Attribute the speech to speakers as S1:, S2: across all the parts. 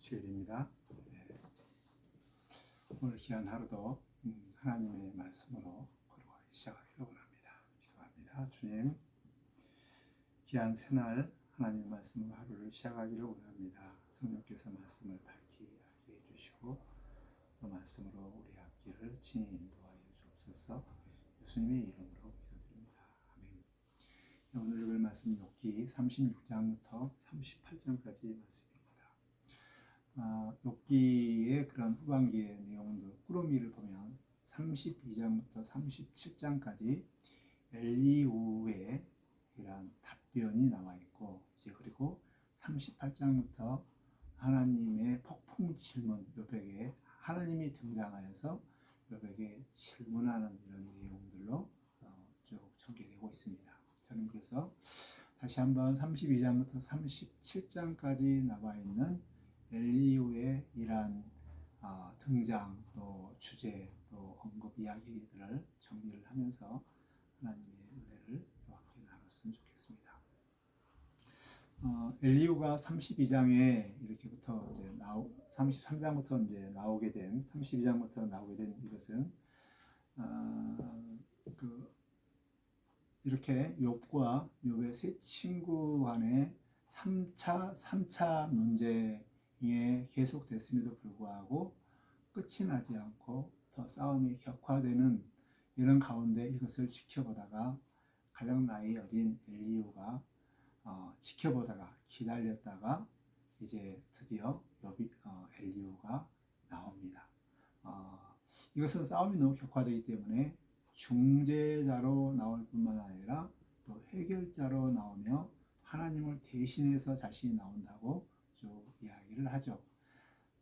S1: 주일입니다. 오늘 귀한 하루도 하나님의 말씀으로 걸어가기 시작하기를 원합니다. 기도합니다. 주님, 귀한 새날 하나님의 말씀으로 하루를 시작하기를 원합니다. 성령께서 말씀을 밝히 알게 해주시고 또 말씀으로 우리 앞길을 친히 인도하여 주옵소서. 예수님의 이름으로 기도드립니다. 아멘. 오늘 읽을 말씀 욥기 36장부터 38장까지 말씀입니다. 욥기의 그런 후반기의 내용들 꾸러미를 보면 32장부터 37장까지 엘리후의 이런 답변이 나와 있고, 이제 그리고 38장부터 하나님의 폭풍 질문, 욥에게 하나님이 등장하여서 욥에게 질문하는 이런 내용들로 쭉 전개되고 있습니다. 저는 그래서 다시 한번 32장부터 37장까지 나와 있는 엘리후의 이러한 등장, 또 주제, 또 언급 이야기들을 정리를 하면서 하나님의 은혜를 함께 나눴으면 좋겠습니다. 엘리후가 32장에 이렇게부터 이제 33장부터 이제 나오게 된 32장부터 나오게 된 이것은 이렇게 욥과 욥의 세 친구 간의 3차 논쟁에 계속됐음에도 불구하고 끝이 나지 않고 더 싸움이 격화되는 이런 가운데 이것을 지켜보다가 가장 나이 어린 엘리후가 지켜보다가 기다렸다가 이제 드디어 엘리후가 나옵니다. 이것은 싸움이 너무 격화되기 때문에 중재자로 나올 뿐만 아니라 또 해결자로 나오며 하나님을 대신해서 자신이 나온다고 쭉 이야기를 하죠.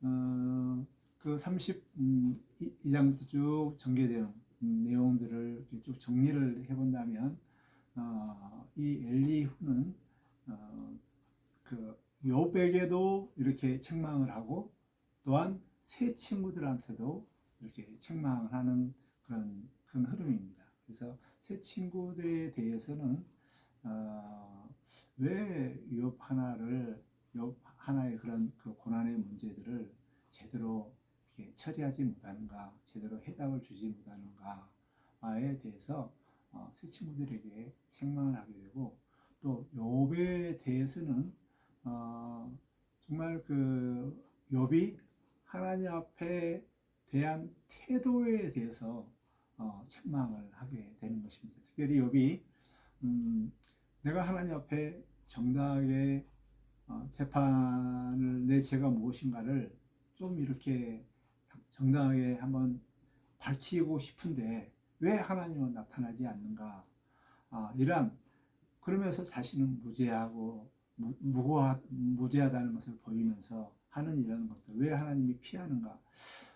S1: 그 32장부터 쭉 전개되는 내용들을 이렇게 쭉 정리를 해본다면 이 엘리후는 그 욥에게도 이렇게 책망을 하고 또한 세 친구들한테도 이렇게 책망을 하는 그런 흐름입니다. 그래서 세 친구들에 대해서는 왜 욥 하나의 그런 그 고난의 문제들을 제대로 이렇게 처리하지 못하는가, 제대로 해답을 주지 못하는가에 대해서 세 친구들에게 책망을 하게 되고, 또 욥에 대해서는 정말 그 욥이 하나님 앞에 대한 태도에 대해서 책망을 하게 되는 것입니다. 특별히 욥이 내가 하나님 앞에 정당하게 재판을 내 죄가 무엇인가를 좀 이렇게 정당하게 한번 밝히고 싶은데 왜 하나님은 나타나지 않는가, 이런 그러면서 자신은 무죄하고 무죄하다는 것을 보이면서 하는 이런 것들, 왜 하나님이 피하는가,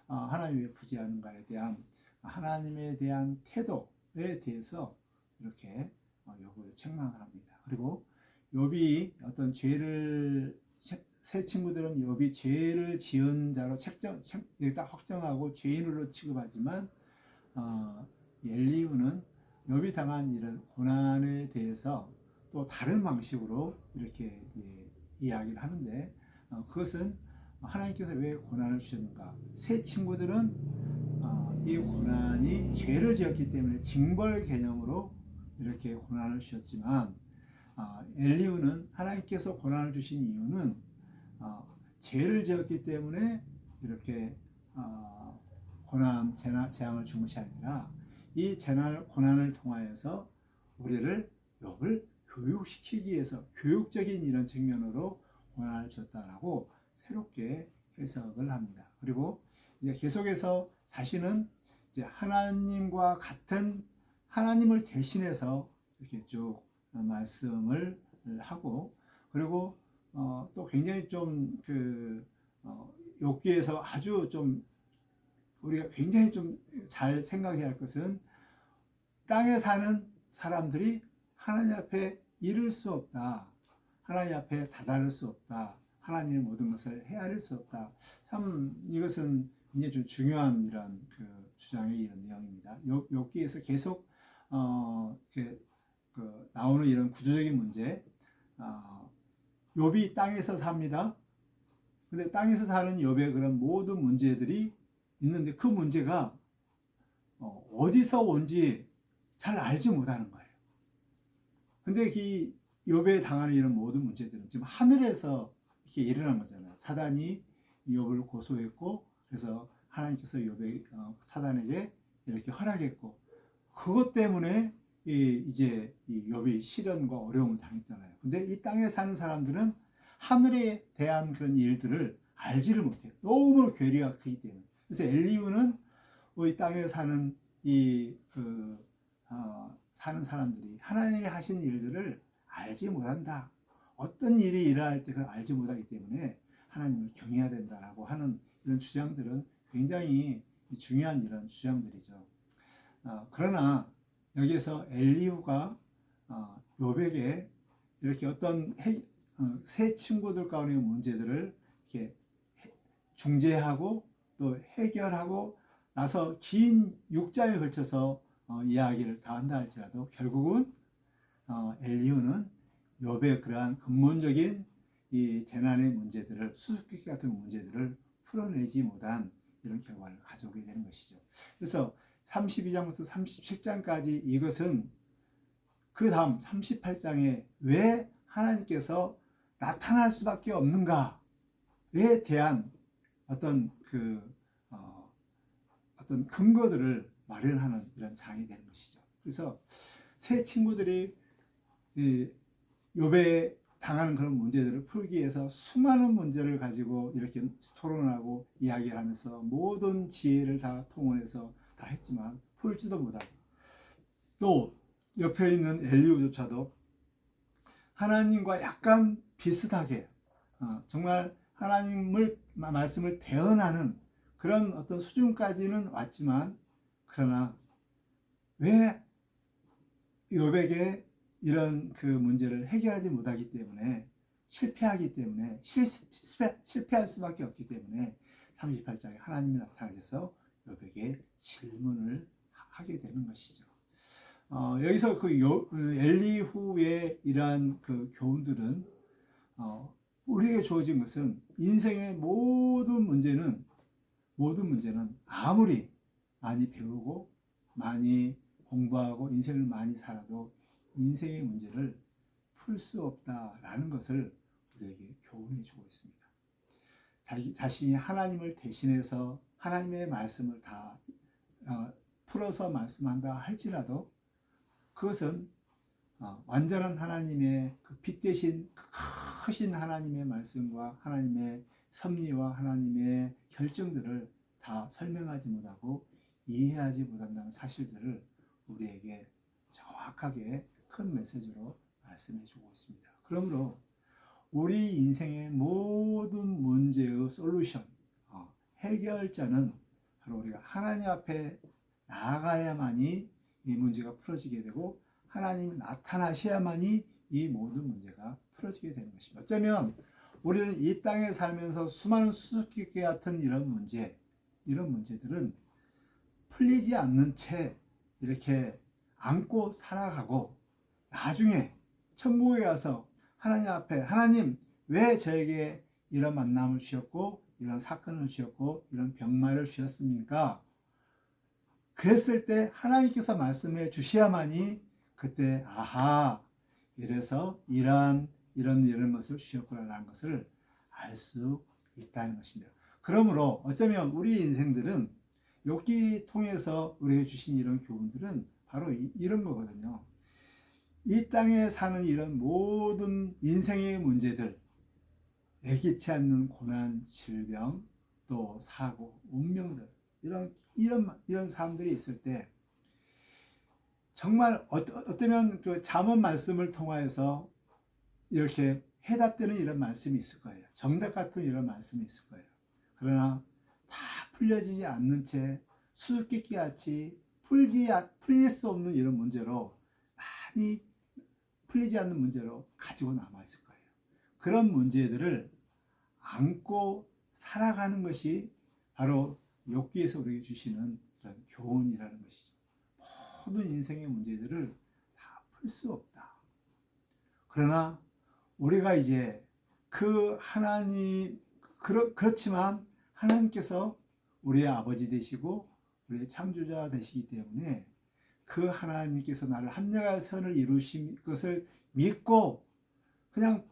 S1: 하나님이 왜 부재하는가에 대한 하나님에 대한 태도에 대해서 이렇게 욥을 책망을 합니다. 그리고 욥이 어떤 죄를, 세 친구들은 욥이 죄를 지은 자로 딱 확정하고 죄인으로 취급하지만 엘리후는 욥이 당한 이런 고난에 대해서 또 다른 방식으로 이렇게 이야기를 하는데, 그것은 하나님께서 왜 고난을 주셨는가. 세 친구들은 이 고난이 죄를 지었기 때문에 징벌 개념으로 이렇게 고난을 주셨지만, 엘리후는 하나님께서 고난을 주신 이유는 죄를 지었기 때문에 이렇게 고난, 재앙을 준 것이 아니라 이 고난을 통하여서 우리를 욥을 교육시키기 위해서 교육적인 이런 측면으로 고난을 줬다라고 새롭게 해석을 합니다. 그리고 이제 계속해서 자신은 이제 하나님과 같은, 하나님을 대신해서 이렇게 쭉 말씀을 하고, 그리고 또 굉장히 좀 욥기에서 아주 좀 우리가 굉장히 좀 잘 생각해야 할 것은, 땅에 사는 사람들이 하나님 앞에 이를 수 없다, 하나님 앞에 다다를 수 없다, 하나님의 모든 것을 헤아릴 수 없다. 참 이것은 굉장히 좀 중요한 이런 주장의 이런 내용입니다. 욥기에서 계속 나오는 이런 구조적인 문제, 욥이 땅에서 삽니다. 근데 땅에서 사는 욥의 그런 모든 문제들이 있는데 그 문제가 어디서 온지 잘 알지 못하는 거예요. 근데 이 욥에 당하는 이런 모든 문제들은 지금 하늘에서 이렇게 일어난 거잖아요. 사단이 욥을 고소했고, 그래서 하나님께서 사단에게 이렇게 허락했고, 그것 때문에 이제 이 욥이 시련과 어려움을 당했잖아요. 근데 이 땅에 사는 사람들은 하늘에 대한 그런 일들을 알지를 못해요. 너무 괴리가 크기 때문에. 그래서 엘리후는 이 땅에 사는 사는 사람들이 하나님이 하신 일들을 알지 못한다. 어떤 일이 일어날 때 그걸 알지 못하기 때문에 하나님을 경외해야 된다라고 하는 이런 주장들은 굉장히 중요한 이런 주장들이죠. 그러나 여기에서 엘리후가 욥에게 이렇게 어떤 세 친구들 가운데 문제들을 이렇게 중재하고 또 해결하고 나서 긴 6장에 걸쳐서 이야기를 다 한다 할지라도 결국은 엘리후는 욥의 그러한 근본적인 이 재난의 문제들을, 수수께끼 같은 문제들을 풀어내지 못한 이런 결과를 가져오게 되는 것이죠. 그래서 32장부터 37장까지 이것은 그 다음 38장에 왜 하나님께서 나타날 수밖에 없는가에 대한 어떤 어떤 근거들을 마련하는 이런 장이 되는 것이죠. 그래서 세 친구들이 욥에 당하는 그런 문제들을 풀기 위해서 수많은 문제를 가지고 이렇게 토론하고 이야기를 하면서 모든 지혜를 다 통원해서 다 했지만 풀지도 못하고, 또 옆에 있는 엘리후조차도 하나님과 약간 비슷하게 정말 하나님을 말씀을 대언하는 그런 어떤 수준까지는 왔지만, 그러나 왜 욥에게 이런 그 문제를 해결하지 못하기 때문에, 실패하기 때문에, 실패할 수밖에 없기 때문에 38장에 하나님이 나타나셔서 욥에게 질문을 하게 되는 것이죠. 여기서 엘리후의 이러한 그 교훈들은 우리에게 주어진 것은 인생의 모든 문제는 아무리 많이 배우고 많이 공부하고 인생을 많이 살아도 인생의 문제를 풀 수 없다라는 것을 우리에게 교훈해 주고 있습니다. 자신이 하나님을 대신해서 하나님의 말씀을 다 풀어서 말씀한다 할지라도 그것은 완전한 하나님의 그 빛 대신 크신 하나님의 말씀과 하나님의 섭리와 하나님의 결정들을 다 설명하지 못하고 이해하지 못한다는 사실들을 우리에게 정확하게 큰 메시지로 말씀해 주고 있습니다. 그러므로 우리 인생의 모든 문제의 솔루션, 해결자는 바로 우리가 하나님 앞에 나아가야만이 이 문제가 풀어지게 되고, 하나님이 나타나셔야만이 이 모든 문제가 풀어지게 되는 것입니다. 어쩌면 우리는 이 땅에 살면서 수많은 수수께끼 같은 이런 문제들은 풀리지 않는 채 이렇게 안고 살아가고, 나중에 천국에 가서 하나님 앞에, 하나님 왜 저에게 이런 만남을 주셨고 이런 사건을 주셨고 이런 병마를 주셨습니까? 그랬을 때 하나님께서 말씀해 주셔야만이 그때 아하, 이래서 이런 것을 주셨구나라는 것을 알 수 있다는 것입니다. 그러므로 어쩌면 우리 인생들은 욥기 통해서 우리에게 주신 이런 교훈들은 바로 이런 거거든요. 이 땅에 사는 이런 모든 인생의 문제들, 예기치 않는 고난, 질병, 또 사고, 운명들, 이런 사람들이 있을 때 정말 어쩌면 그 잠언 말씀을 통하여서 이렇게 해답되는 이런 말씀이 있을 거예요. 정답 같은 이런 말씀이 있을 거예요. 그러나 다 풀려지지 않는 채 수수께끼 같이 풀릴 수 없는 이런 문제로, 많이 풀리지 않는 문제로 가지고 남아 있을 거예요. 그런 문제들을 안고 살아가는 것이 바로 욥기에서 우리에게 주시는 그런 교훈이라는 것이죠. 모든 인생의 문제들을 다 풀 수 없다. 그러나 우리가 이제 그 하나님 그렇지만 하나님께서 우리의 아버지 되시고 우리의 창조자 되시기 때문에 그 하나님께서 나를 합력하여 선을 이루신 것을 믿고 그냥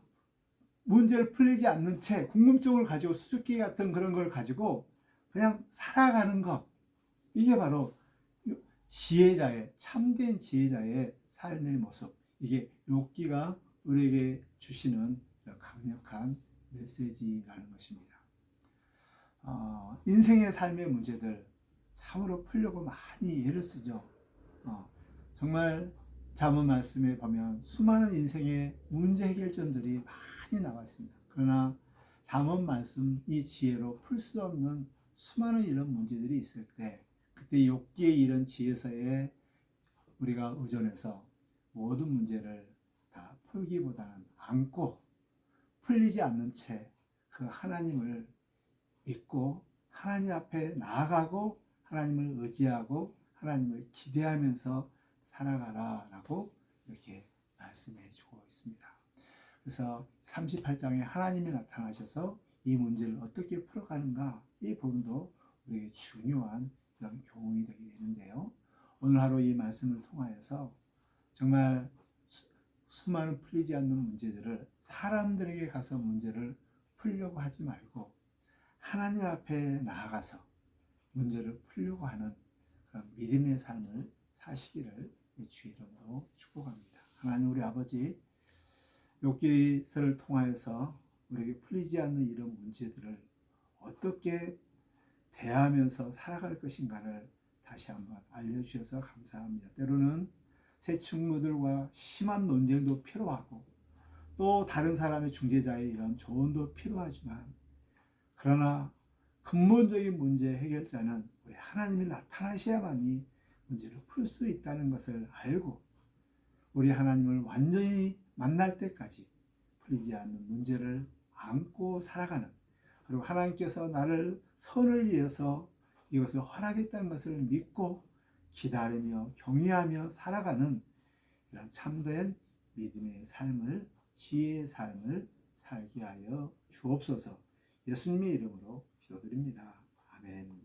S1: 문제를 풀리지 않는 채 궁금증을 가지고 수수께끼 같은 그런 걸 가지고 그냥 살아가는 것, 이게 바로 지혜자의, 참된 지혜자의 삶의 모습, 이게 욥기가 우리에게 주시는 강력한 메시지라는 것입니다. 인생의 삶의 문제들 참으로 풀려고 많이 애를 쓰죠. 정말 잠언 말씀에 보면 수많은 인생의 문제 해결점들이 많이 나와 있습니다. 그러나 잠언 말씀 이 지혜로 풀 수 없는 수많은 이런 문제들이 있을 때 그때 욥기의 이런 지혜서에 우리가 의존해서 모든 문제를 다 풀기보다는 안고 풀리지 않는 채 그 하나님을 믿고 하나님 앞에 나아가고 하나님을 의지하고 하나님을 기대하면서 살아가라라고 이렇게 말씀해 주고 있습니다. 그래서 38장에 하나님이 나타나셔서 이 문제를 어떻게 풀어가는가, 이 부분도 우리에게 중요한 그런 교훈이 되게 되는데요. 오늘 하루 이 말씀을 통하여서 정말 수많은 풀리지 않는 문제들을 사람들에게 가서 문제를 풀려고 하지 말고 하나님 앞에 나아가서 문제를 풀려고 하는 그런 믿음의 삶을 사시기를 주의 이름으로 축복합니다. 하나님 우리 아버지, 욥기서를 통하여서 우리에게 풀리지 않는 이런 문제들을 어떻게 대하면서 살아갈 것인가를 다시 한번 알려주셔서 감사합니다. 때로는 새 친구들과 심한 논쟁도 필요하고 또 다른 사람의 중재자의 이런 조언도 필요하지만 그러나 근본적인 문제 해결자는 우리 하나님이 나타나셔야만이 문제를 풀 수 있다는 것을 알고 우리 하나님을 완전히 만날 때까지 풀리지 않는 문제를 안고 살아가는, 그리고 하나님께서 나를 선을 위해서 이것을 허락했다는 것을 믿고 기다리며 경외하며 살아가는 이런 참된 믿음의 삶을, 지혜의 삶을 살게 하여 주옵소서. 예수님의 이름으로 기도드립니다. 아멘.